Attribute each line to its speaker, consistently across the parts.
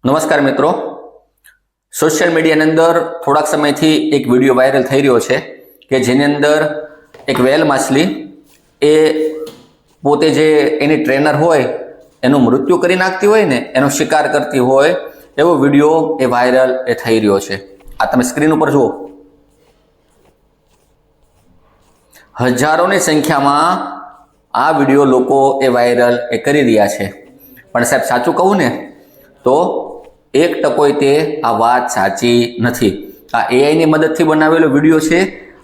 Speaker 1: નમસ્કાર મિત્રો, સોશિયલ મીડિયાની અંદર થોડાક સમયથી એક વિડીયો વાયરલ થઈ રહ્યો છે કે જેની અંદર એક વેલ માછલી એ પોતે જે એની ટ્રેનર હોય એનું મૃત્યુ કરી નાખતી હોય ને એનો શિકાર કરતી હોય એવો વિડીયો એ વાયરલ એ થઈ રહ્યો છે। આ તમે સ્ક્રીન ઉપર જુઓ, હજારોની સંખ્યામાં આ વિડીયો લોકો એ વાયરલ એ કરી રહ્યા છે। પણ સાહેબ સાચું કહું ને તો 1% તે આ વાત સાચી નથી। આ એઆઈની મદદથી બનાવેલો વિડીયો છે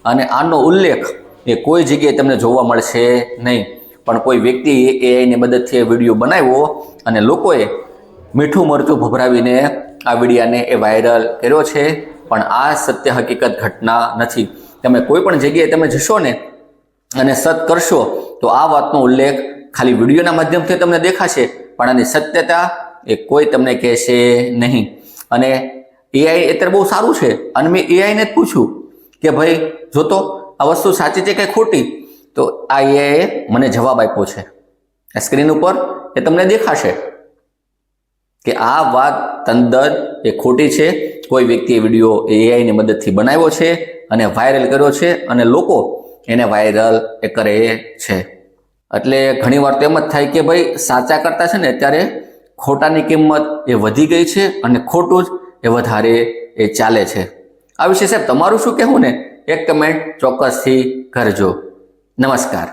Speaker 1: અને આનો ઉલ્લેખ એ કોઈ જગ્યાએ તમને જોવા મળશે નહીં। પણ કોઈ વ્યક્તિએ એઆઈની મદદથી વિડીયો બનાવ્યો અને લોકોએ મીઠું મરચું ભભરાવીને આ વિડીયાને એ વાયરલ કર્યો છે। પણ આ સત્ય હકીકત ઘટના નથી। તમે કોઈ પણ જગ્યાએ તમે જશો ને અને સર્ચ કરશો તો આ વાતનો ઉલ્લેખ ખાલી વિડીયોના માધ્યમથી તમને દેખાશે, પણ આની સત્યતા એ કોઈ તમને કહેશે નહીં। અને એઆઈ અત્યારે બહુ સારું છે અને મેં એઆઈને જ પૂછ્યું કે ભાઈ જો તો આ વસ્તુ સાચી છે કે ખોટી, તો આ એઆઈએ મને જવાબ આપ્યો છે। આ સ્ક્રીન ઉપર એ તમને દેખાશે કે આ વાત તદ્દન એ ખોટી છે। કોઈ વ્યક્તિએ વિડીયો એઆઈની મદદથી બનાવ્યો છે અને વાયરલ કર્યો છે અને લોકો એને વાયરલ એ કરે છે। એટલે ઘણીવાર તો એમ જ થાય કે ભાઈ સાચા કરતા છે ને અત્યારે ખોટાની કિંમત એ વધી ગઈ છે અને ખોટું જ એ વધારે એ ચાલે છે। આ વિશે સાહેબ તમારું શું કહેવું ને એક કમેન્ટ ચોક્કસથી કરજો। નમસ્કાર।